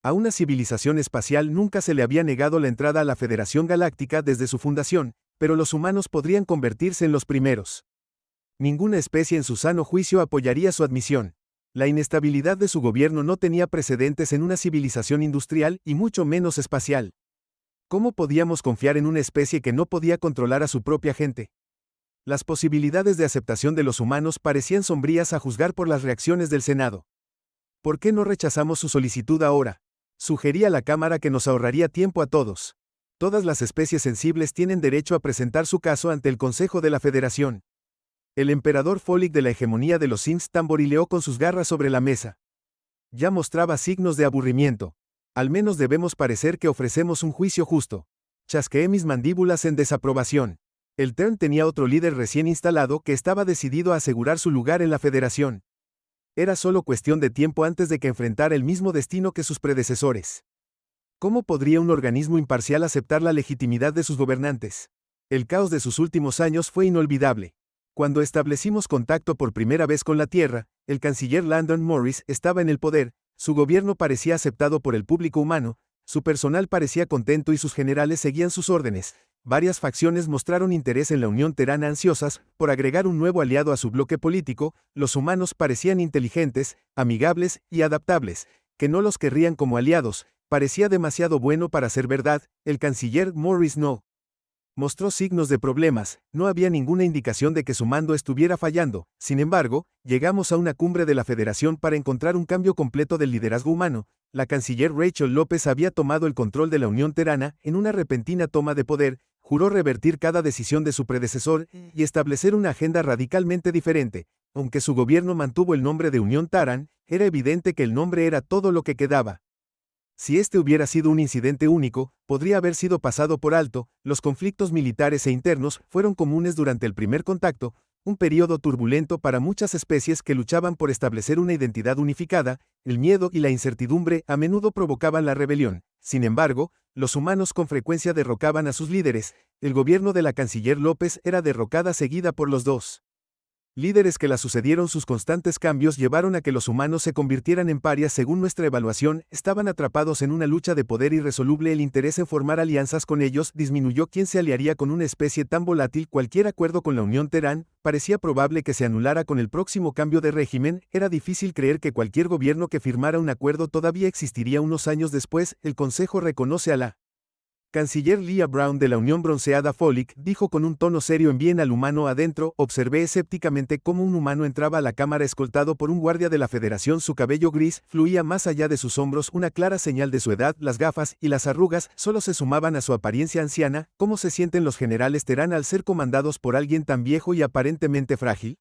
A una civilización espacial nunca se le había negado la entrada a la Federación Galáctica desde su fundación, pero los humanos podrían convertirse en los primeros. Ninguna especie en su sano juicio apoyaría su admisión. La inestabilidad de su gobierno no tenía precedentes en una civilización industrial y mucho menos espacial. ¿Cómo podíamos confiar en una especie que no podía controlar a su propia gente? Las posibilidades de aceptación de los humanos parecían sombrías a juzgar por las reacciones del Senado. ¿Por qué no rechazamos su solicitud ahora? Sugería a la Cámara que nos ahorraría tiempo a todos. Todas las especies sensibles tienen derecho a presentar su caso ante el Consejo de la Federación. El emperador Folic de la hegemonía de los Sims tamborileó con sus garras sobre la mesa. Ya mostraba signos de aburrimiento. Al menos debemos parecer que ofrecemos un juicio justo. Chasqueé mis mandíbulas en desaprobación. El TERN tenía otro líder recién instalado que estaba decidido a asegurar su lugar en la Federación. Era solo cuestión de tiempo antes de que enfrentara el mismo destino que sus predecesores. ¿Cómo podría un organismo imparcial aceptar la legitimidad de sus gobernantes? El caos de sus últimos años fue inolvidable. Cuando establecimos contacto por primera vez con la Tierra, el canciller Landon Morris estaba en el poder, su gobierno parecía aceptado por el público humano, su personal parecía contento y sus generales seguían sus órdenes. Varias facciones mostraron interés en la Unión Terana ansiosas por agregar un nuevo aliado a su bloque político, los humanos parecían inteligentes, amigables y adaptables, que no los querrían como aliados, parecía demasiado bueno para ser verdad, el canciller Morris no mostró signos de problemas, no había ninguna indicación de que su mando estuviera fallando. Sin embargo, llegamos a una cumbre de la Federación para encontrar un cambio completo del liderazgo humano. La canciller Rachel López había tomado el control de la Unión Terana en una repentina toma de poder, juró revertir cada decisión de su predecesor y establecer una agenda radicalmente diferente. Aunque su gobierno mantuvo el nombre de Unión Taran, era evidente que el nombre era todo lo que quedaba. Si este hubiera sido un incidente único, podría haber sido pasado por alto. Los conflictos militares e internos fueron comunes durante el primer contacto, un periodo turbulento para muchas especies que luchaban por establecer una identidad unificada. El miedo y la incertidumbre a menudo provocaban la rebelión. Sin embargo, los humanos con frecuencia derrocaban a sus líderes. El gobierno de la canciller López era derrocada seguida por los dos líderes que la sucedieron. Sus constantes cambios llevaron a que los humanos se convirtieran en parias. Según nuestra evaluación, estaban atrapados en una lucha de poder irresoluble. El interés en formar alianzas con ellos disminuyó. ¿Quién se aliaría con una especie tan volátil? Cualquier acuerdo con la Unión Terán parecía probable que se anulara con el próximo cambio de régimen. Era difícil creer que cualquier gobierno que firmara un acuerdo todavía existiría unos años después. El Consejo reconoce a la canciller Leah Brown de la Unión Bronceada Folic dijo con un tono serio: envíen al humano adentro. Observé escépticamente cómo un humano entraba a la cámara escoltado por un guardia de la Federación. Su cabello gris fluía más allá de sus hombros, una clara señal de su edad. Las gafas y las arrugas solo se sumaban a su apariencia anciana. ¿Cómo se sienten los generales Terán al ser comandados por alguien tan viejo y aparentemente frágil?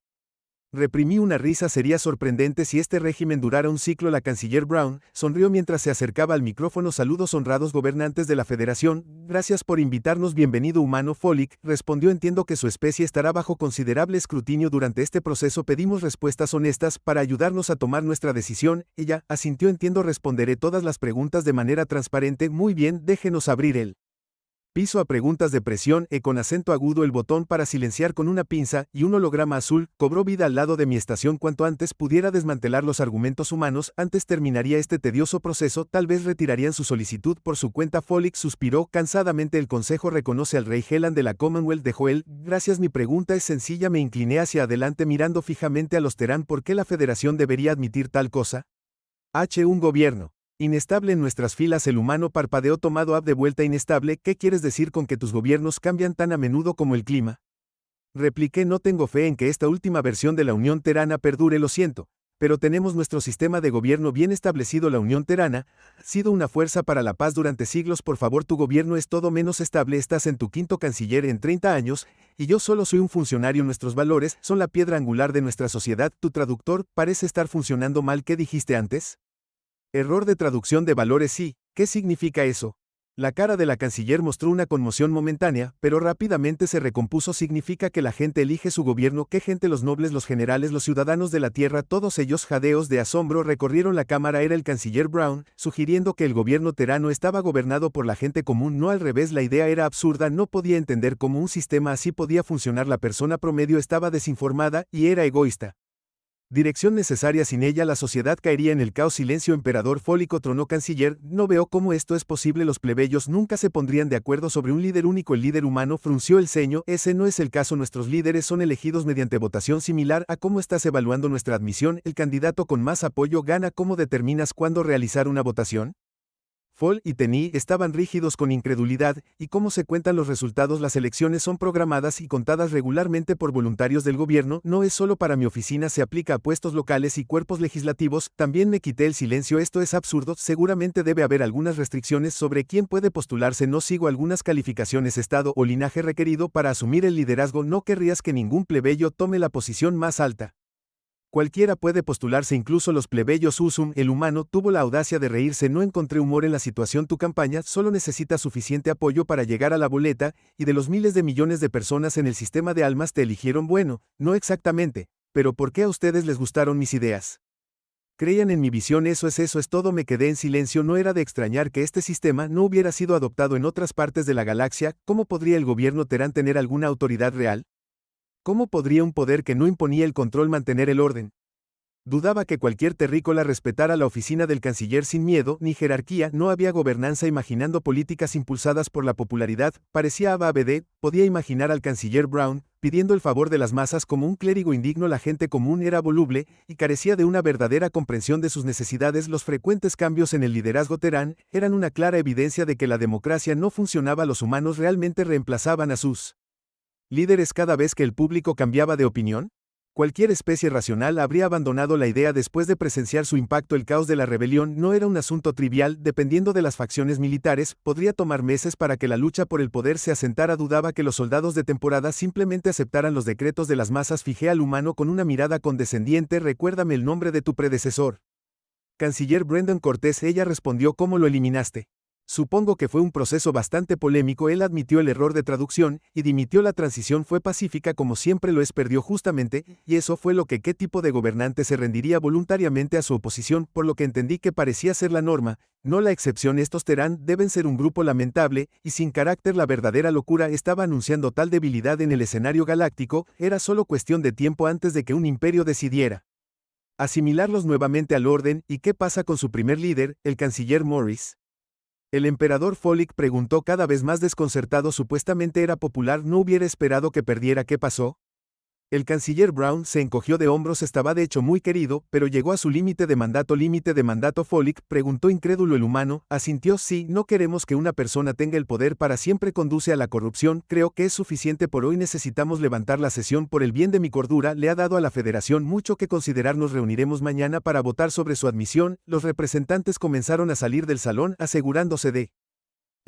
Reprimí una risa. Sería sorprendente si este régimen durara un ciclo. La canciller Brown sonrió mientras se acercaba al micrófono. Saludos, honrados gobernantes de la Federación. Gracias por invitarnos. Bienvenido, humano Folic, respondió. Entiendo que su especie estará bajo considerable escrutinio durante este proceso. Pedimos respuestas honestas para ayudarnos a tomar nuestra decisión. Ella asintió. Entiendo, responderé todas las preguntas de manera transparente. Muy bien, déjenos abrir el piso a preguntas de presión. Con acento agudo el botón para silenciar con una pinza y un holograma azul cobró vida al lado de mi estación. Cuanto antes pudiera desmantelar los argumentos humanos, antes terminaría este tedioso proceso. Tal vez retirarían su solicitud por su cuenta. Folic suspiró cansadamente. El Consejo reconoce al rey Helan de la Commonwealth de Joel. Gracias. Mi pregunta es sencilla. Me incliné hacia adelante mirando fijamente a los Terán. ¿Por qué la Federación debería admitir tal cosa? Un gobierno inestable en nuestras filas. El humano parpadeó. Tomado de vuelta. Inestable. ¿Qué quieres decir con que tus gobiernos cambian tan a menudo como el clima? Repliqué. No tengo fe en que esta última versión de la Unión Terana perdure. Lo siento, pero tenemos nuestro sistema de gobierno bien establecido. La Unión Terana ha sido una fuerza para la paz durante siglos. Por favor, tu gobierno es todo menos estable. Estás en tu quinto canciller en 30 años, y yo solo soy un funcionario. Nuestros valores son la piedra angular de nuestra sociedad. Tu traductor parece estar funcionando mal. ¿Qué dijiste antes? Error de traducción de valores. Sí. ¿Qué significa eso? La cara de la canciller mostró una conmoción momentánea, pero rápidamente se recompuso. Significa que la gente elige su gobierno. ¿Qué gente? Los nobles, los generales, los ciudadanos de la tierra. Todos ellos. Jadeos de asombro recorrieron la cámara. Era el canciller Brown, sugiriendo que el gobierno terano estaba gobernado por la gente común, no al revés. La idea era absurda. No podía entender cómo un sistema así podía funcionar. La persona promedio estaba desinformada y era egoísta. Dirección necesaria, sin ella la sociedad caería en el caos. Silencio. Emperador Fólico, tronó canciller, no veo cómo esto es posible. Los plebeyos nunca se pondrían de acuerdo sobre un líder único. El líder humano frunció el ceño. Ese no es el caso. Nuestros líderes son elegidos mediante votación, similar a cómo estás evaluando nuestra admisión. El candidato con más apoyo gana. ¿Cómo determinas cuándo realizar una votación? Fall y Tenny estaban rígidos con incredulidad. ¿Y cómo se cuentan los resultados? Las elecciones son programadas y contadas regularmente por voluntarios del gobierno. No es solo para mi oficina, se aplica a puestos locales y cuerpos legislativos. También me quité el silencio. Esto es absurdo. Seguramente debe haber algunas restricciones sobre quién puede postularse. No sigo algunas calificaciones, estado o linaje requerido para asumir el liderazgo. No querrías que ningún plebeyo tome la posición más alta. Cualquiera puede postularse, incluso los plebeyos. Usum, el humano, tuvo la audacia de reírse. No encontré humor en la situación. Tu campaña solo necesita suficiente apoyo para llegar a la boleta, y de los miles de millones de personas en el sistema de almas te eligieron. Bueno, no exactamente, pero ¿por qué a ustedes les gustaron mis ideas? Creían en mi visión. Eso es todo. Me quedé en silencio. No era de extrañar que este sistema no hubiera sido adoptado en otras partes de la galaxia. ¿Cómo podría el gobierno Terán tener alguna autoridad real? ¿Cómo podría un poder que no imponía el control mantener el orden? Dudaba que cualquier terrícola respetara la oficina del canciller sin miedo ni jerarquía. No había gobernanza. Imaginando políticas impulsadas por la popularidad, parecía ABD. Podía imaginar al canciller Brown pidiendo el favor de las masas como un clérigo indigno. La gente común era voluble y carecía de una verdadera comprensión de sus necesidades. Los frecuentes cambios en el liderazgo Terán eran una clara evidencia de que la democracia no funcionaba. Los humanos realmente reemplazaban a sus líderes cada vez que el público cambiaba de opinión. Cualquier especie racional habría abandonado la idea después de presenciar su impacto. El caos de la rebelión no era un asunto trivial. Dependiendo de las facciones militares, podría tomar meses para que la lucha por el poder se asentara. Dudaba que los soldados de temporada simplemente aceptaran los decretos de las masas. Fijé al humano con una mirada condescendiente. Recuérdame el nombre de tu predecesor. Canciller Brendan Cortés. Ella respondió. ¿Cómo lo eliminaste? Supongo que fue un proceso bastante polémico. Él admitió el error de traducción y dimitió. La transición fue pacífica como siempre lo es. Perdió justamente, y eso fue lo que ¿qué tipo de gobernante se rendiría voluntariamente a su oposición? Por lo que entendí que parecía ser la norma, no la excepción. Estos Terán deben ser un grupo lamentable y sin carácter. La verdadera locura estaba anunciando tal debilidad en el escenario galáctico. Era solo cuestión de tiempo antes de que un imperio decidiera asimilarlos nuevamente al orden. ¿Y qué pasa con su primer líder, el canciller Morris? El emperador Folic preguntó, cada vez más desconcertado. Supuestamente era popular. No hubiera esperado que perdiera. ¿Qué pasó? El canciller Brown se encogió de hombros. Estaba de hecho muy querido, pero llegó a su límite de mandato. ¿Límite de mandato? Folic preguntó incrédulo. El humano asintió. Sí, no queremos que una persona tenga el poder para siempre. Conduce a la corrupción. Creo que es suficiente por hoy. Necesitamos levantar la sesión. Por el bien de mi cordura, le ha dado a la Federación mucho que considerar. Nos reuniremos mañana para votar sobre su admisión. Los representantes comenzaron a salir del salón, asegurándose de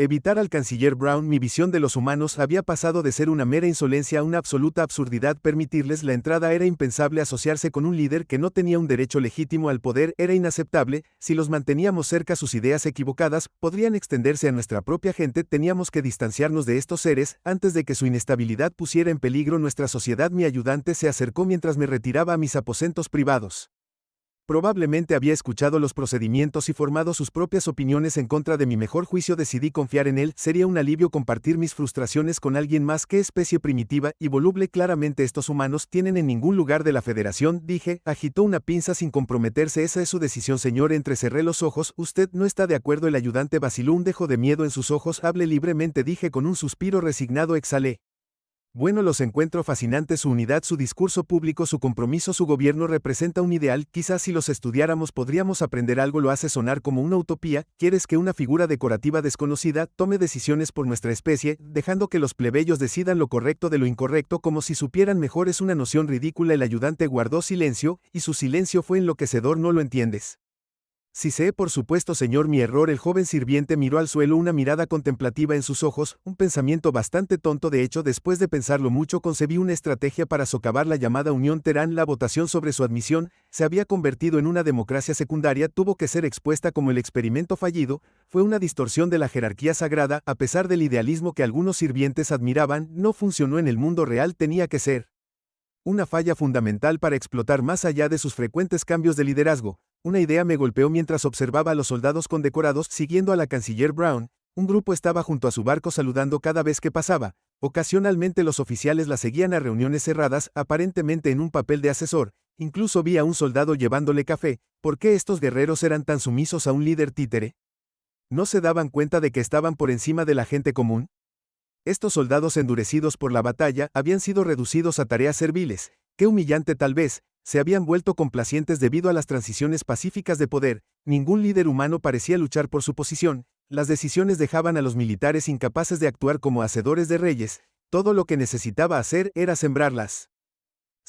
evitar al canciller Brown. Mi visión de los humanos había pasado de ser una mera insolencia a una absoluta absurdidad. Permitirles la entrada era impensable. Asociarse con un líder que no tenía un derecho legítimo al poder era inaceptable. Si los manteníamos cerca, sus ideas equivocadas podrían extenderse a nuestra propia gente. Teníamos que distanciarnos de estos seres antes de que su inestabilidad pusiera en peligro nuestra sociedad. Mi ayudante se acercó mientras me retiraba a mis aposentos privados. Probablemente había escuchado los procedimientos y formado sus propias opiniones en contra de mi mejor juicio. Decidí confiar en él. Sería un alivio compartir mis frustraciones con alguien más. ¿Qué especie primitiva y voluble claramente estos humanos tienen en ningún lugar de la Federación? Dije. Agitó una pinza sin comprometerse. Esa es su decisión, señor. Entrecerré los ojos. Usted no está de acuerdo. El ayudante vaciló. Un dejo de miedo en sus ojos. Hable libremente, dije con un suspiro resignado. Exhalé. Bueno, los encuentro fascinantes. Su unidad, su discurso público, su compromiso. Su gobierno representa un ideal. Quizás si los estudiáramos podríamos aprender algo. Lo hace sonar como una utopía. ¿Quieres que una figura decorativa desconocida tome decisiones por nuestra especie, dejando que los plebeyos decidan lo correcto de lo incorrecto como si supieran mejor? Es una noción ridícula. El ayudante guardó silencio, y su silencio fue enloquecedor. ¿No lo entiendes? Sí sé, por supuesto, señor. Mi error. El joven sirviente miró al suelo, una mirada contemplativa en sus ojos. Un pensamiento bastante tonto. De hecho, después de pensarlo mucho, concebí una estrategia para socavar la llamada Unión Terán. La votación sobre su admisión se había convertido en una democracia secundaria. Tuvo que ser expuesta como el experimento fallido. Fue una distorsión de la jerarquía sagrada. A pesar del idealismo que algunos sirvientes admiraban, no funcionó en el mundo real. Tenía que ser una falla fundamental para explotar más allá de sus frecuentes cambios de liderazgo. Una idea me golpeó mientras observaba a los soldados condecorados siguiendo a la canciller Brown. Un grupo estaba junto a su barco saludando cada vez que pasaba. Ocasionalmente los oficiales la seguían a reuniones cerradas, aparentemente en un papel de asesor. Incluso vi a un soldado llevándole café. ¿Por qué estos guerreros eran tan sumisos a un líder títere? ¿No se daban cuenta de que estaban por encima de la gente común? Estos soldados endurecidos por la batalla habían sido reducidos a tareas serviles. Qué humillante tal vez, se habían vuelto complacientes debido a las transiciones pacíficas de poder. Ningún líder humano parecía luchar por su posición. Las decisiones dejaban a los militares incapaces de actuar como hacedores de reyes. Todo lo que necesitaba hacer era sembrarlas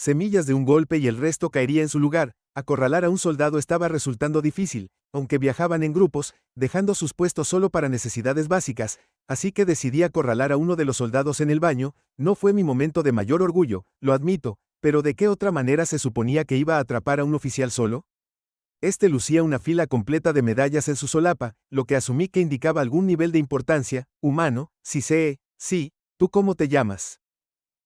semillas de un golpe y el resto caería en su lugar. Acorralar a un soldado estaba resultando difícil, aunque viajaban en grupos, dejando sus puestos solo para necesidades básicas, así que decidí acorralar a uno de los soldados en el baño. No fue mi momento de mayor orgullo, lo admito, pero ¿de qué otra manera se suponía que iba a atrapar a un oficial solo? Este lucía una fila completa de medallas en su solapa, lo que asumí que indicaba algún nivel de importancia, humano. Sí, ¿tú cómo te llamas?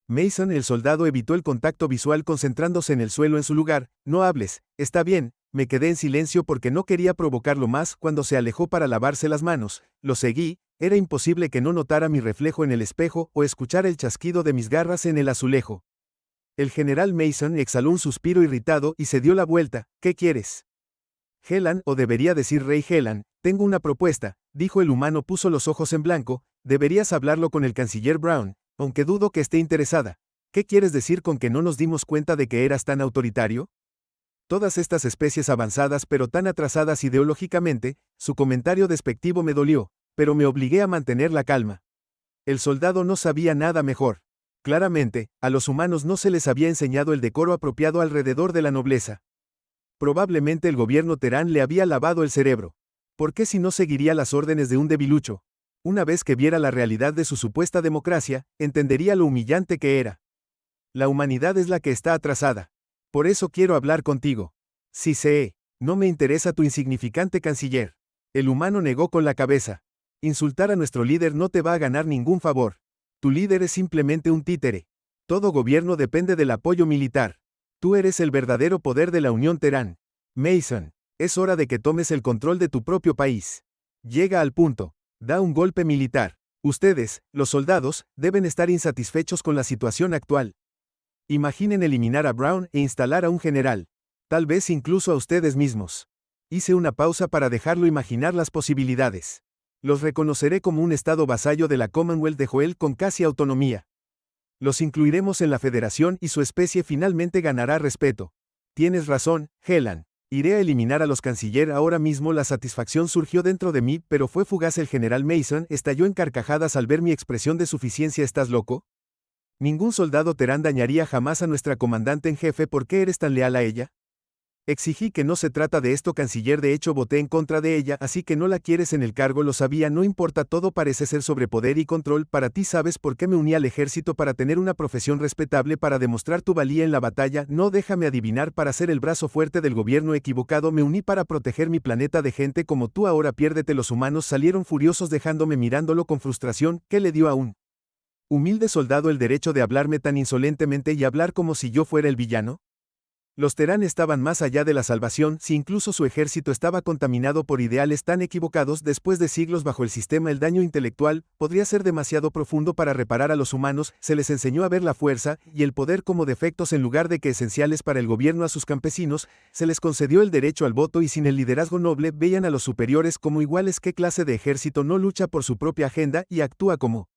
Mason, el soldado, evitó el contacto visual concentrándose en el suelo en su lugar. No hables, está bien. Me quedé en silencio porque no quería provocarlo más. Cuando se alejó para lavarse las manos, lo seguí. Era imposible que no notara mi reflejo en el espejo o escuchara el chasquido de mis garras en el azulejo. El general Mason exhaló un suspiro irritado y se dio la vuelta. ¿Qué quieres? Helan, o debería decir Rey Helan, tengo una propuesta, dijo el humano. Puso los ojos en blanco. Deberías hablarlo con el canciller Brown, aunque dudo que esté interesada. ¿Qué quieres decir con que no nos dimos cuenta de que eras tan autoritario? Todas estas especies avanzadas pero tan atrasadas ideológicamente, su comentario despectivo me dolió, pero me obligué a mantener la calma. El soldado no sabía nada mejor. Claramente, a los humanos no se les había enseñado el decoro apropiado alrededor de la nobleza. Probablemente el gobierno Terán le había lavado el cerebro. ¿Por qué si no seguiría las órdenes de un debilucho? Una vez que viera la realidad de su supuesta democracia, entendería lo humillante que era. La humanidad es la que está atrasada. Por eso quiero hablar contigo. Sí sé, no me interesa tu insignificante canciller. El humano negó con la cabeza. Insultar a nuestro líder no te va a ganar ningún favor. Tu líder es simplemente un títere. Todo gobierno depende del apoyo militar. Tú eres el verdadero poder de la Unión Terán. Mason, es hora de que tomes el control de tu propio país. Llega al punto. Da un golpe militar. Ustedes, los soldados, deben estar insatisfechos con la situación actual. Imaginen eliminar a Brown e instalar a un general. Tal vez incluso a ustedes mismos. Hice una pausa para dejarlo imaginar las posibilidades. Los reconoceré como un estado vasallo de la Commonwealth de Joel con casi autonomía. Los incluiremos en la federación y su especie finalmente ganará respeto. Tienes razón, Helan. Iré a eliminar a los canciller ahora mismo. La satisfacción surgió dentro de mí, pero fue fugaz. El general Mason estalló en carcajadas al ver mi expresión de suficiencia. ¿Estás loco? Ningún soldado Terán dañaría jamás a nuestra comandante en jefe. ¿Por qué eres tan leal a ella? Exigí que no se trata de esto, canciller. De hecho, voté en contra de ella, así que no la quieres en el cargo. Lo sabía, no importa, todo parece ser sobre poder y control para ti. ¿Sabes por qué me uní al ejército? Para tener una profesión respetable, para demostrar tu valía en la batalla. No, déjame adivinar, para ser el brazo fuerte del gobierno equivocado. Me uní para proteger mi planeta de gente como tú. Ahora piérdete. Los humanos salieron furiosos dejándome mirándolo con frustración. ¿Qué le dio a un humilde soldado el derecho de hablarme tan insolentemente y hablar como si yo fuera el villano? Los Terán estaban más allá de la salvación. Si incluso su ejército estaba contaminado por ideales tan equivocados después de siglos bajo el sistema, el daño intelectual podría ser demasiado profundo para reparar a los humanos. Se les enseñó a ver la fuerza y el poder como defectos en lugar de que esenciales para el gobierno. A sus campesinos se les concedió el derecho al voto y sin el liderazgo noble veían a los superiores como iguales. ¿Qué clase de ejército no lucha por su propia agenda y actúa como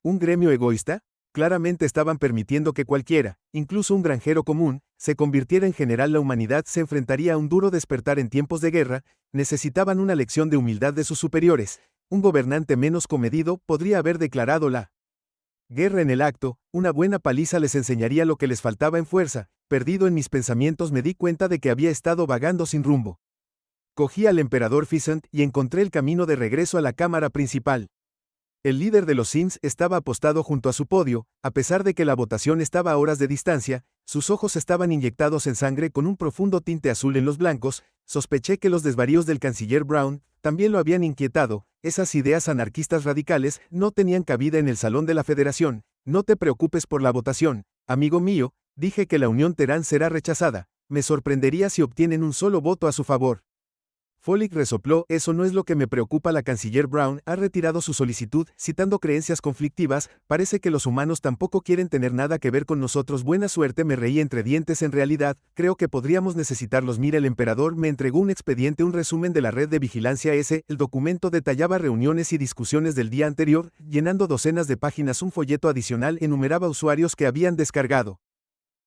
un gremio egoísta? Claramente estaban permitiendo que cualquiera, incluso un granjero común, se convirtiera en general. La humanidad se enfrentaría a un duro despertar en tiempos de guerra. Necesitaban una lección de humildad de sus superiores. Un gobernante menos comedido podría haber declarado la guerra en el acto. Una buena paliza les enseñaría lo que les faltaba en fuerza. Perdido en mis pensamientos, me di cuenta de que había estado vagando sin rumbo. Cogí al emperador Pheasant y encontré el camino de regreso a la cámara principal. El líder de los Sims estaba apostado junto a su podio. A pesar de que la votación estaba a horas de distancia, sus ojos estaban inyectados en sangre con un profundo tinte azul en los blancos. Sospeché que los desvaríos del canciller Brown también lo habían inquietado. Esas ideas anarquistas radicales no tenían cabida en el salón de la Federación. No te preocupes por la votación, amigo mío. Dije que la Unión Terán será rechazada. Me sorprendería si obtienen un solo voto a su favor. Follick resopló, eso no es lo que me preocupa. La canciller Brown ha retirado su solicitud, citando creencias conflictivas, parece que los humanos tampoco quieren tener nada que ver con nosotros. Buena suerte, me reí entre dientes. En realidad, creo que podríamos necesitarlos. Mira, el emperador me entregó un expediente, un resumen de la red de vigilancia S. El documento detallaba reuniones y discusiones del día anterior, llenando docenas de páginas. Un folleto adicional enumeraba usuarios que habían descargado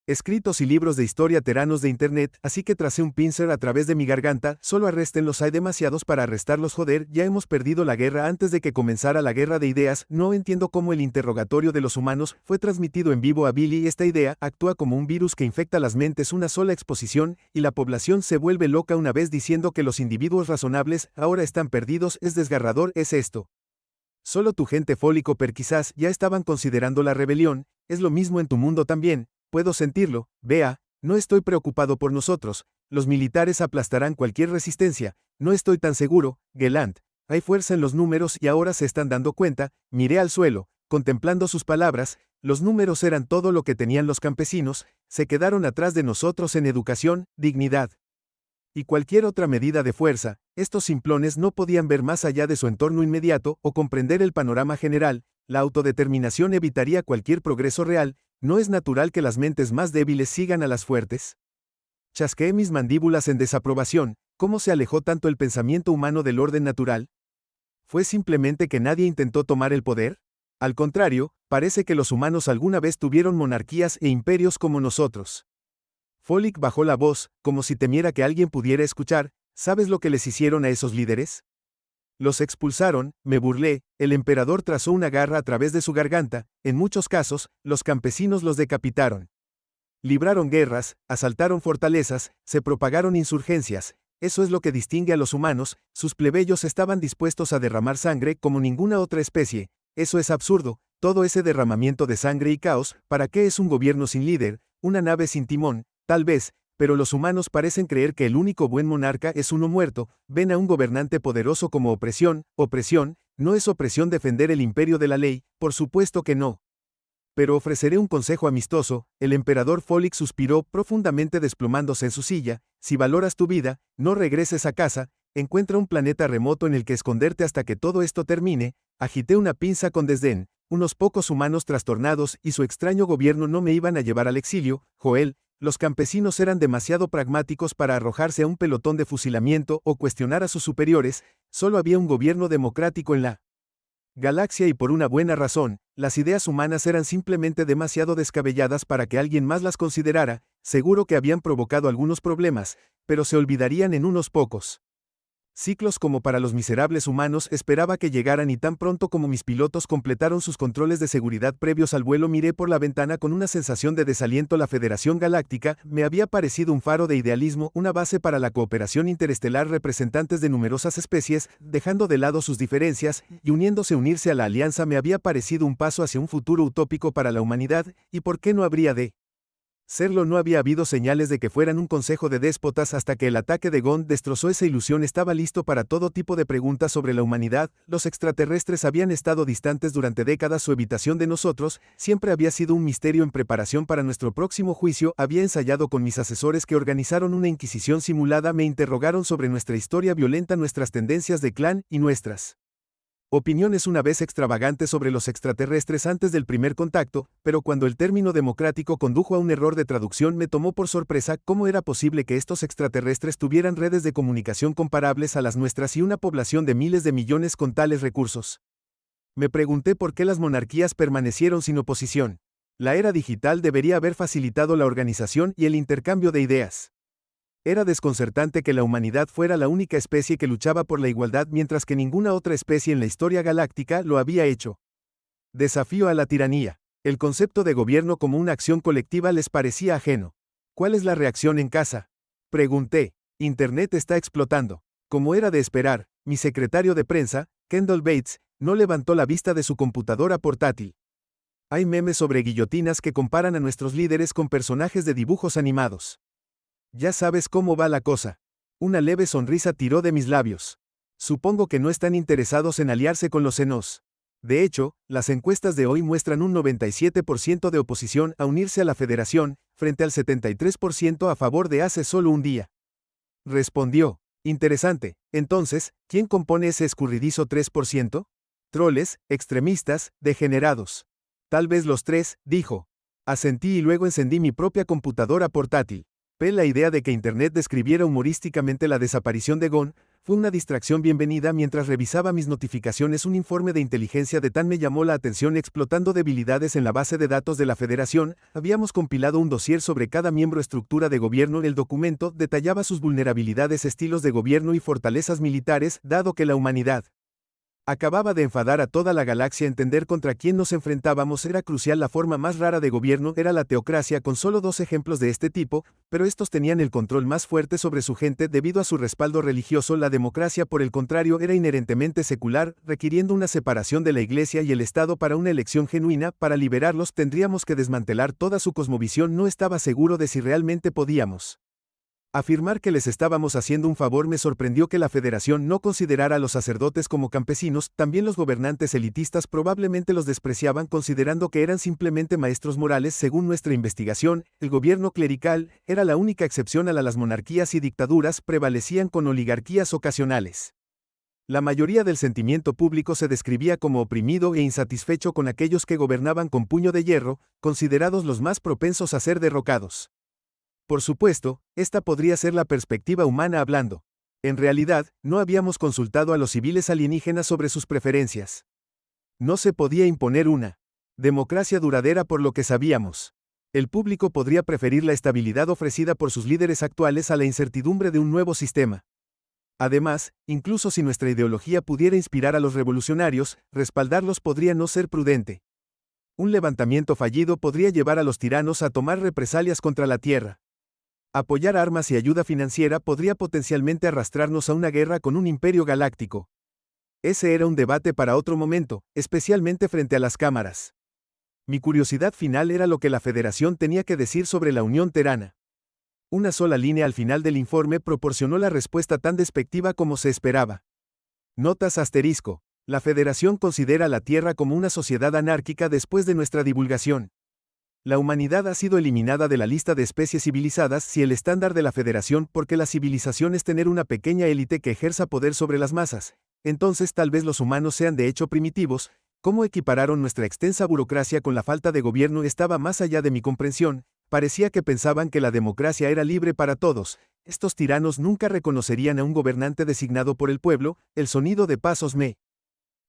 escritos y libros de historia teranos de internet, así que tracé un pincer a través de mi garganta. Solo arréstenlos, hay demasiados para arrestarlos. Joder, ya hemos perdido la guerra antes de que comenzara la guerra de ideas. No entiendo cómo el interrogatorio de los humanos fue transmitido en vivo a Billy. Esta idea actúa como un virus que infecta las mentes. Una sola exposición y la población se vuelve loca. Una vez diciendo que los individuos razonables ahora están perdidos, es desgarrador. Es esto. Solo tu gente, Follick, quizás ya estaban considerando la rebelión. Es lo mismo en tu mundo también. Puedo sentirlo. Vea, no estoy preocupado por nosotros. Los militares aplastarán cualquier resistencia. No estoy tan seguro, Gelant. Hay fuerza en los números y ahora se están dando cuenta. Miré al suelo, contemplando sus palabras. Los números eran todo lo que tenían los campesinos. Se quedaron atrás de nosotros en educación, dignidad y cualquier otra medida de fuerza. Estos simplones no podían ver más allá de su entorno inmediato o comprender el panorama general. La autodeterminación evitaría cualquier progreso real. ¿No es natural que las mentes más débiles sigan a las fuertes? Chasqueé mis mandíbulas en desaprobación. ¿Cómo se alejó tanto el pensamiento humano del orden natural? ¿Fue simplemente que nadie intentó tomar el poder? Al contrario, parece que los humanos alguna vez tuvieron monarquías e imperios como nosotros. Follick bajó la voz, como si temiera que alguien pudiera escuchar. ¿Sabes lo que les hicieron a esos líderes? Los expulsaron, me burlé. El emperador trazó una garra a través de su garganta. En muchos casos, los campesinos los decapitaron. Libraron guerras, asaltaron fortalezas, se propagaron insurgencias. Eso es lo que distingue a los humanos. Sus plebeyos estaban dispuestos a derramar sangre como ninguna otra especie. Eso es absurdo. Todo ese derramamiento de sangre y caos. ¿Para qué es un gobierno sin líder, una nave sin timón? Tal vez, pero los humanos parecen creer que el único buen monarca es uno muerto. Ven a un gobernante poderoso como opresión. ¿No es opresión defender el imperio de la ley? Por supuesto que no. Pero ofreceré un consejo amistoso. El emperador Follick suspiró profundamente desplomándose en su silla. Si valoras tu vida, no regreses a casa, encuentra un planeta remoto en el que esconderte hasta que todo esto termine. Agité una pinza con desdén. Unos pocos humanos trastornados y su extraño gobierno no me iban a llevar al exilio, Joel. Los campesinos eran demasiado pragmáticos para arrojarse a un pelotón de fusilamiento o cuestionar a sus superiores. Solo había un gobierno democrático en la galaxia y por una buena razón. Las ideas humanas eran simplemente demasiado descabelladas para que alguien más las considerara. Seguro que habían provocado algunos problemas, pero se olvidarían en unos pocos ciclos. Como para los miserables humanos. Esperaba que llegaran y tan pronto como mis pilotos completaron sus controles de seguridad previos al vuelo miré por la ventana con una sensación de desaliento. La Federación Galáctica me había parecido un faro de idealismo, una base para la cooperación interestelar, representantes de numerosas especies, dejando de lado sus diferencias y unirse a la Alianza me había parecido un paso hacia un futuro utópico para la humanidad. ¿Y por qué no habría de serlo? No había habido señales de que fueran un consejo de déspotas hasta que el ataque de Gond destrozó esa ilusión. Estaba listo para todo tipo de preguntas sobre la humanidad. Los extraterrestres habían estado distantes durante décadas. Su evitación de nosotros siempre había sido un misterio. En preparación para nuestro próximo juicio, había ensayado con mis asesores que organizaron una inquisición simulada. Me interrogaron sobre nuestra historia violenta, nuestras tendencias de clan y nuestras opiniones una vez extravagantes sobre los extraterrestres antes del primer contacto, pero cuando el término democrático condujo a un error de traducción me tomó por sorpresa. ¿Cómo era posible que estos extraterrestres tuvieran redes de comunicación comparables a las nuestras y una población de miles de millones con tales recursos? Me pregunté por qué las monarquías permanecieron sin oposición. La era digital debería haber facilitado la organización y el intercambio de ideas. Era desconcertante que la humanidad fuera la única especie que luchaba por la igualdad mientras que ninguna otra especie en la historia galáctica lo había hecho. Desafío a la tiranía. El concepto de gobierno como una acción colectiva les parecía ajeno. ¿Cuál es la reacción en casa? Pregunté. Internet está explotando. Como era de esperar, mi secretario de prensa, Kendall Bates, no levantó la vista de su computadora portátil. Hay memes sobre guillotinas que comparan a nuestros líderes con personajes de dibujos animados. Ya sabes cómo va la cosa. Una leve sonrisa tiró de mis labios. Supongo que no están interesados en aliarse con los Xenos. De hecho, las encuestas de hoy muestran un 97% de oposición a unirse a la Federación, frente al 73% a favor de hace solo un día. Respondió. Interesante. Entonces, ¿quién compone ese escurridizo 3%? Troles, extremistas, degenerados. Tal vez los tres, dijo. Asentí y luego encendí mi propia computadora portátil. La idea de que Internet describiera humorísticamente la desaparición de Gon fue una distracción bienvenida mientras revisaba mis notificaciones. Un informe de inteligencia de TAN me llamó la atención. Explotando debilidades en la base de datos de la Federación, habíamos compilado un dossier sobre cada miembro. Estructura de gobierno. El documento detallaba sus vulnerabilidades, estilos de gobierno y fortalezas militares, dado que la humanidad acababa de enfadar a toda la galaxia. Entender contra quién nos enfrentábamos era crucial. La forma más rara de gobierno era la teocracia, con solo 2 ejemplos de este tipo, pero estos tenían el control más fuerte sobre su gente debido a su respaldo religioso. La democracia, por el contrario, era inherentemente secular, requiriendo una separación de la Iglesia y el Estado para una elección genuina. Para liberarlos tendríamos que desmantelar toda su cosmovisión. No estaba seguro de si realmente podíamos afirmar que les estábamos haciendo un favor. Me sorprendió que la Federación no considerara a los sacerdotes como campesinos. También los gobernantes elitistas probablemente los despreciaban, considerando que eran simplemente maestros morales. Según nuestra investigación, el gobierno clerical era la única excepción a las monarquías y dictaduras. Prevalecían con oligarquías ocasionales. La mayoría del sentimiento público se describía como oprimido e insatisfecho con aquellos que gobernaban con puño de hierro, considerados los más propensos a ser derrocados. Por supuesto, esta podría ser la perspectiva humana hablando. En realidad, no habíamos consultado a los civiles alienígenas sobre sus preferencias. No se podía imponer una democracia duradera por lo que sabíamos. El público podría preferir la estabilidad ofrecida por sus líderes actuales a la incertidumbre de un nuevo sistema. Además, incluso si nuestra ideología pudiera inspirar a los revolucionarios, respaldarlos podría no ser prudente. Un levantamiento fallido podría llevar a los tiranos a tomar represalias contra la Tierra. Apoyar armas y ayuda financiera podría potencialmente arrastrarnos a una guerra con un imperio galáctico. Ese era un debate para otro momento, especialmente frente a las cámaras. Mi curiosidad final era lo que la Federación tenía que decir sobre la Unión Terana. Una sola línea al final del informe proporcionó la respuesta tan despectiva como se esperaba. Notas asterisco. La Federación considera la Tierra como una sociedad anárquica después de nuestra divulgación. La humanidad ha sido eliminada de la lista de especies civilizadas. Si el estándar de la Federación porque la civilización es tener una pequeña élite que ejerza poder sobre las masas, entonces tal vez los humanos sean de hecho primitivos. ¿Cómo equipararon nuestra extensa burocracia con la falta de gobierno? Estaba más allá de mi comprensión. Parecía que pensaban que la democracia era libre para todos. Estos tiranos nunca reconocerían a un gobernante designado por el pueblo. El sonido de pasos me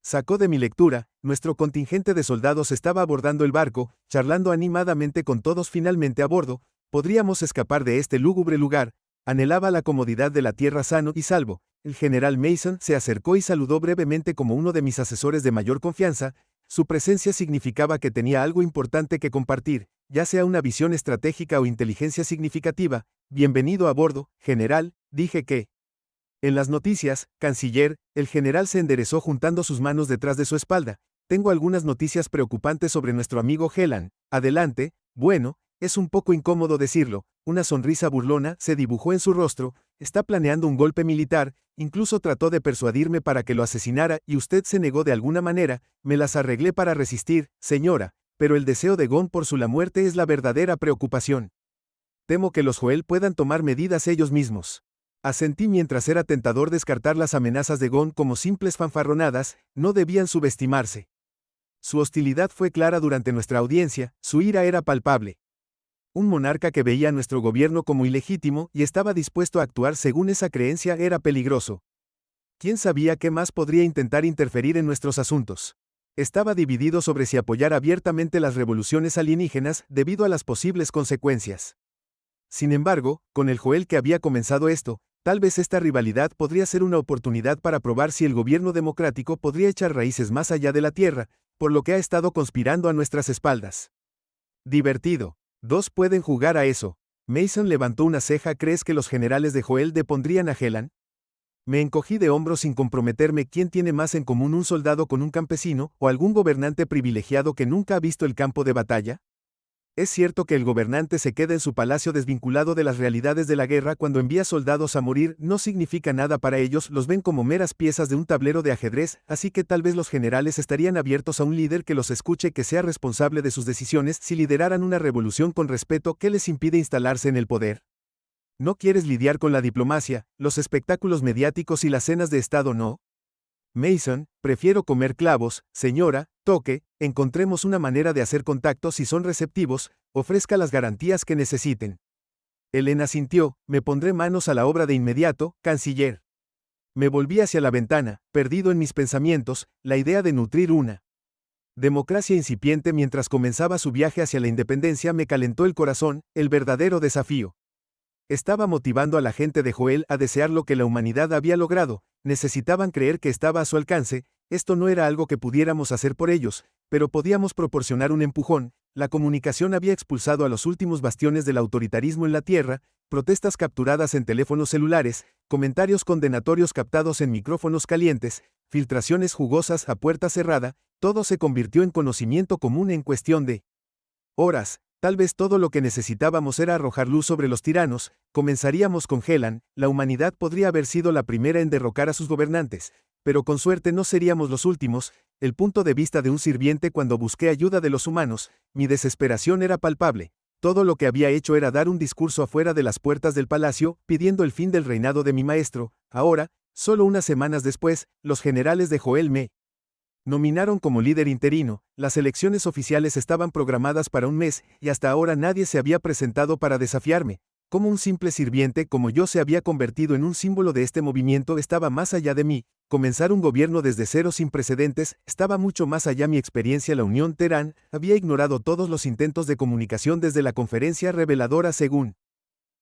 sacó de mi lectura. Nuestro contingente de soldados estaba abordando el barco, charlando animadamente con todos. Finalmente a bordo, podríamos escapar de este lúgubre lugar. Anhelaba la comodidad de la tierra sano y salvo. El general Mason se acercó y saludó brevemente como uno de mis asesores de mayor confianza. Su presencia significaba que tenía algo importante que compartir, ya sea una visión estratégica o inteligencia significativa. Bienvenido a bordo, general, dije que. En las noticias, canciller, el general se enderezó juntando sus manos detrás de su espalda. Tengo algunas noticias preocupantes sobre nuestro amigo Helan. Adelante. Bueno, es un poco incómodo decirlo. Una sonrisa burlona se dibujó en su rostro. Está planeando un golpe militar. Incluso trató de persuadirme para que lo asesinara y usted se negó de alguna manera. Me las arreglé para resistir, señora, pero el deseo de Gon por la muerte es la verdadera preocupación. Temo que los Joel puedan tomar medidas ellos mismos. Asentí mientras era tentador descartar las amenazas de Gon como simples fanfarronadas. No debían subestimarse. Su hostilidad fue clara durante nuestra audiencia. Su ira era palpable. Un monarca que veía a nuestro gobierno como ilegítimo y estaba dispuesto a actuar según esa creencia era peligroso. ¿Quién sabía qué más podría intentar interferir en nuestros asuntos? Estaba dividido sobre si apoyar abiertamente las revoluciones alienígenas debido a las posibles consecuencias. Sin embargo, con el Joel que había comenzado esto, tal vez esta rivalidad podría ser una oportunidad para probar si el gobierno democrático podría echar raíces más allá de la Tierra, por lo que ha estado conspirando a nuestras espaldas. Divertido. 2 pueden jugar a eso. Mason levantó una ceja. ¿Crees que los generales de Joel depondrían a Helan? Me encogí de hombros sin comprometerme. ¿Quién tiene más en común un soldado con un campesino o algún gobernante privilegiado que nunca ha visto el campo de batalla? Es cierto que el gobernante se queda en su palacio desvinculado de las realidades de la guerra. Cuando envía soldados a morir no significa nada para ellos, los ven como meras piezas de un tablero de ajedrez, así que tal vez los generales estarían abiertos a un líder que los escuche, que sea responsable de sus decisiones. Si lideraran una revolución con respeto, ¿qué les impide instalarse en el poder? ¿No quieres lidiar con la diplomacia, los espectáculos mediáticos y las cenas de Estado, no? Mason, prefiero comer clavos, señora, toque, encontremos una manera de hacer contacto si son receptivos, ofrezca las garantías que necesiten. Elena asintió, me pondré manos a la obra de inmediato, canciller. Me volví hacia la ventana, perdido en mis pensamientos, la idea de nutrir una democracia incipiente mientras comenzaba su viaje hacia la independencia me calentó el corazón, el verdadero desafío. Estaba motivando a la gente de Joel a desear lo que la humanidad había logrado, necesitaban creer que estaba a su alcance, esto no era algo que pudiéramos hacer por ellos, pero podíamos proporcionar un empujón, la comunicación había expulsado a los últimos bastiones del autoritarismo en la Tierra, protestas capturadas en teléfonos celulares, comentarios condenatorios captados en micrófonos calientes, filtraciones jugosas a puerta cerrada, todo se convirtió en conocimiento común en cuestión de horas. Tal vez todo lo que necesitábamos era arrojar luz sobre los tiranos, comenzaríamos con Helan, la humanidad podría haber sido la primera en derrocar a sus gobernantes, pero con suerte no seríamos los últimos, el punto de vista de un sirviente cuando busqué ayuda de los humanos, mi desesperación era palpable, todo lo que había hecho era dar un discurso afuera de las puertas del palacio, pidiendo el fin del reinado de mi maestro, ahora, solo unas semanas después, los generales de Joel me nominaron como líder interino, las elecciones oficiales estaban programadas para un mes, y hasta ahora nadie se había presentado para desafiarme. Como un simple sirviente como yo se había convertido en un símbolo de este movimiento estaba más allá de mí, comenzar un gobierno desde cero sin precedentes, estaba mucho más allá mi experiencia. La Unión Terán había ignorado todos los intentos de comunicación desde la conferencia reveladora según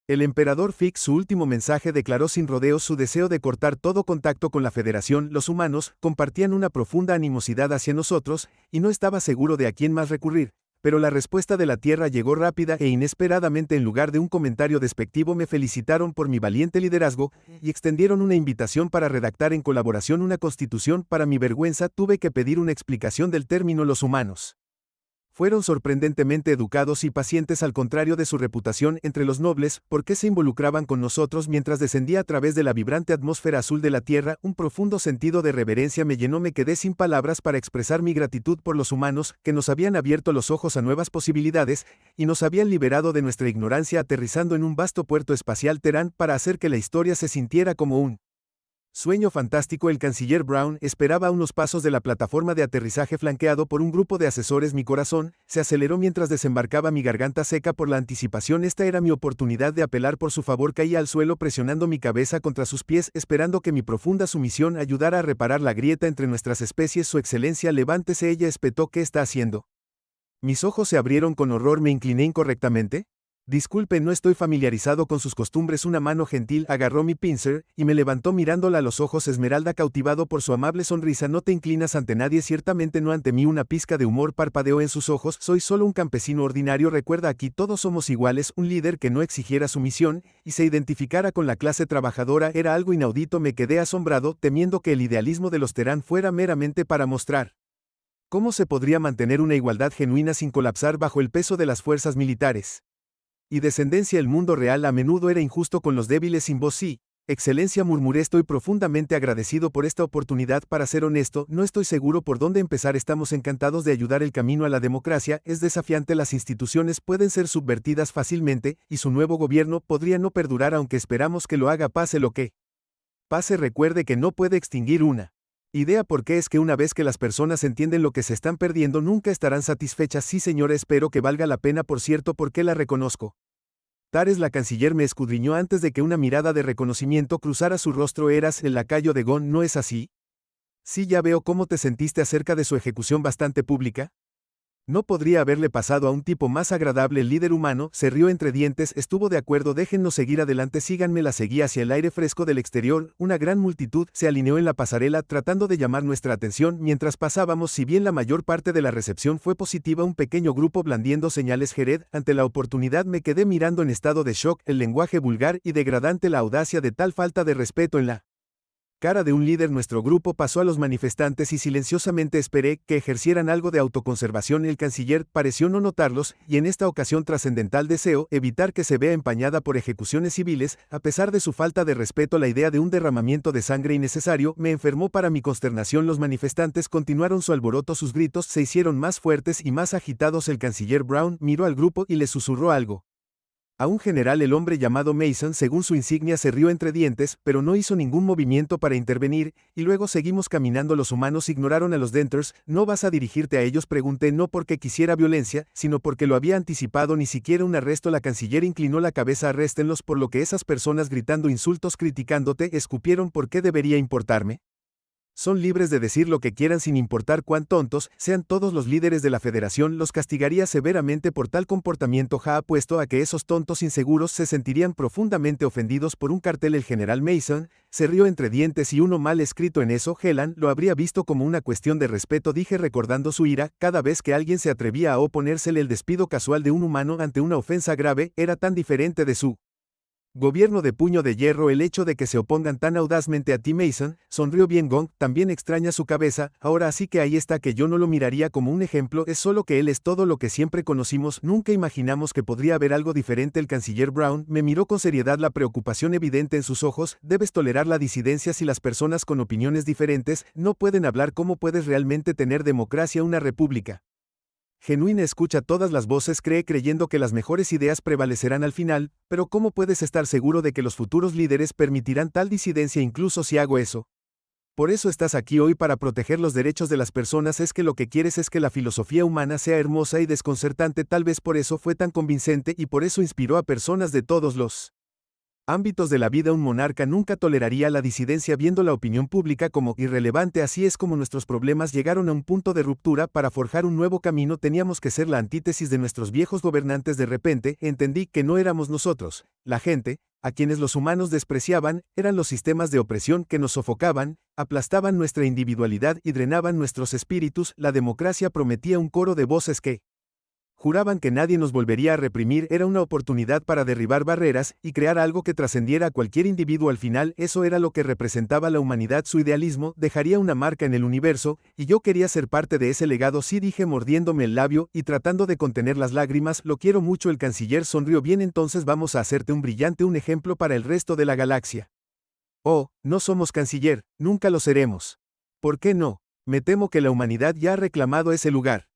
el emperador Fix. Su último mensaje declaró sin rodeos su deseo de cortar todo contacto con la Federación. Los humanos compartían una profunda animosidad hacia nosotros, y no estaba seguro de a quién más recurrir, pero la respuesta de la Tierra llegó rápida e inesperadamente. En lugar de un comentario despectivo me felicitaron por mi valiente liderazgo, y extendieron una invitación para redactar en colaboración una constitución. Para mi vergüenza tuve que pedir una explicación del término los humanos. Fueron sorprendentemente educados y pacientes al contrario de su reputación entre los nobles, porque se involucraban con nosotros mientras descendía a través de la vibrante atmósfera azul de la Tierra. Un profundo sentido de reverencia me llenó. Me quedé sin palabras para expresar mi gratitud por los humanos, que nos habían abierto los ojos a nuevas posibilidades, y nos habían liberado de nuestra ignorancia aterrizando en un vasto puerto espacial Terán para hacer que la historia se sintiera como un sueño fantástico. El canciller Brown esperaba a unos pasos de la plataforma de aterrizaje flanqueado por un grupo de asesores. Mi corazón se aceleró mientras desembarcaba, mi garganta seca por la anticipación. Esta era mi oportunidad de apelar por su favor. Caí al suelo presionando mi cabeza contra sus pies, esperando que mi profunda sumisión ayudara a reparar la grieta entre nuestras especies. Su excelencia, levántese, ella espetó. ¿Qué está haciendo? Mis ojos se abrieron con horror. ¿Me incliné incorrectamente? Disculpe, no estoy familiarizado con sus costumbres. Una mano gentil agarró mi pincer y me levantó mirándola a los ojos. Esmeralda, cautivado por su amable sonrisa. No te inclinas ante nadie, ciertamente no ante mí. Una pizca de humor parpadeó en sus ojos. Soy solo un campesino ordinario. Recuerda, aquí todos somos iguales. Un líder que no exigiera sumisión y se identificara con la clase trabajadora era algo inaudito. Me quedé asombrado, temiendo que el idealismo de los Terán fuera meramente para mostrar cómo se podría mantener una igualdad genuina sin colapsar bajo el peso de las fuerzas militares y descendencia. El mundo real a menudo era injusto con los débiles. Sin voz. Sí, excelencia, murmuré, estoy profundamente agradecido por esta oportunidad. Para ser honesto, no estoy seguro por dónde empezar. Estamos encantados de ayudar. El camino a la democracia es desafiante, las instituciones pueden ser subvertidas fácilmente, y su nuevo gobierno podría no perdurar, aunque esperamos que lo haga. Pase lo que pase, recuerde que no puede extinguir una idea, porque es que una vez que las personas entienden lo que se están perdiendo, nunca estarán satisfechas. Sí, señora, espero que valga la pena. Por cierto, ¿por qué la reconozco? Tares, la canciller me escudriñó antes de que una mirada de reconocimiento cruzara su rostro. Eras el lacayo de Gon, ¿no es así? Sí, ya veo cómo te sentiste acerca de su ejecución bastante pública. No podría haberle pasado a un tipo más agradable. El líder humano se rió entre dientes. Estuvo de acuerdo, déjennos seguir adelante, síganme. La seguí hacia el aire fresco del exterior. Una gran multitud se alineó en la pasarela tratando de llamar nuestra atención mientras pasábamos. Si bien la mayor parte de la recepción fue positiva, un pequeño grupo blandiendo señales. Jared, ante la oportunidad me quedé mirando en estado de shock. El lenguaje vulgar y degradante, la audacia de tal falta de respeto en la cara de un líder. Nuestro grupo pasó a los manifestantes y silenciosamente esperé que ejercieran algo de autoconservación. El canciller pareció no notarlos, y en esta ocasión trascendental deseo evitar que se vea empañada por ejecuciones civiles. A pesar de su falta de respeto, la idea de un derramamiento de sangre innecesario me enfermó. Para mi consternación, los manifestantes continuaron su alboroto. Sus gritos se hicieron más fuertes y más agitados. El canciller Brown miró al grupo y le susurró algo A un general el hombre llamado Mason, según su insignia, se rió entre dientes, pero no hizo ningún movimiento para intervenir, y luego seguimos caminando. Los humanos ignoraron a los Denters. ¿No vas a dirigirte a ellos?, pregunté, no porque quisiera violencia, sino porque lo había anticipado. Ni siquiera un arresto. La canciller inclinó la cabeza. Arréstenlos, por lo que esas personas gritando insultos, criticándote, escupieron. ¿Por qué debería importarme? Son libres de decir lo que quieran sin importar cuán tontos sean. Todos los líderes de la federación los castigaría severamente por tal comportamiento. Ja, apuesto a que esos tontos inseguros se sentirían profundamente ofendidos por un cartel. El general Mason se rió entre dientes. Y uno mal escrito en eso. Helan lo habría visto como una cuestión de respeto, dije recordando su ira. Cada vez que alguien se atrevía a oponérsele, el despido casual de un humano ante una ofensa grave era tan diferente de su gobierno de puño de hierro. El hecho de que se opongan tan audazmente a ti, Mason, sonrió bien Gong, también extraña su cabeza. Ahora sí que ahí está, que yo no lo miraría como un ejemplo, es solo que él es todo lo que siempre conocimos. Nunca imaginamos que podría haber algo diferente. El canciller Brown me miró con seriedad, la preocupación evidente en sus ojos. Debes tolerar la disidencia. Si las personas con opiniones diferentes no pueden hablar, ¿cómo puedes realmente tener democracia? Una república genuina escucha todas las voces, creyendo que las mejores ideas prevalecerán al final, pero ¿cómo puedes estar seguro de que los futuros líderes permitirán tal disidencia incluso si hago eso? Por eso estás aquí hoy, para proteger los derechos de las personas. Es que lo que quieres es que la filosofía humana sea hermosa y desconcertante. Tal vez por eso fue tan convincente y por eso inspiró a personas de todos los ámbitos de la vida. Un monarca nunca toleraría la disidencia, viendo la opinión pública como irrelevante. Así es como nuestros problemas llegaron a un punto de ruptura. Para forjar un nuevo camino teníamos que ser la antítesis de nuestros viejos gobernantes. De repente entendí que no éramos nosotros, la gente, a quienes los humanos despreciaban, eran los sistemas de opresión que nos sofocaban, aplastaban nuestra individualidad y drenaban nuestros espíritus. La democracia prometía un coro de voces que juraban que nadie nos volvería a reprimir. Era una oportunidad para derribar barreras y crear algo que trascendiera a cualquier individuo. Al final, eso era lo que representaba la humanidad. Su idealismo dejaría una marca en el universo, y yo quería ser parte de ese legado. Sí, dije mordiéndome el labio y tratando de contener las lágrimas. Lo quiero mucho. El canciller sonrió. Bien, entonces vamos a hacerte un ejemplo para el resto de la galaxia. Oh, no somos canciller, nunca lo seremos. ¿Por qué no? Me temo que la humanidad ya ha reclamado ese lugar.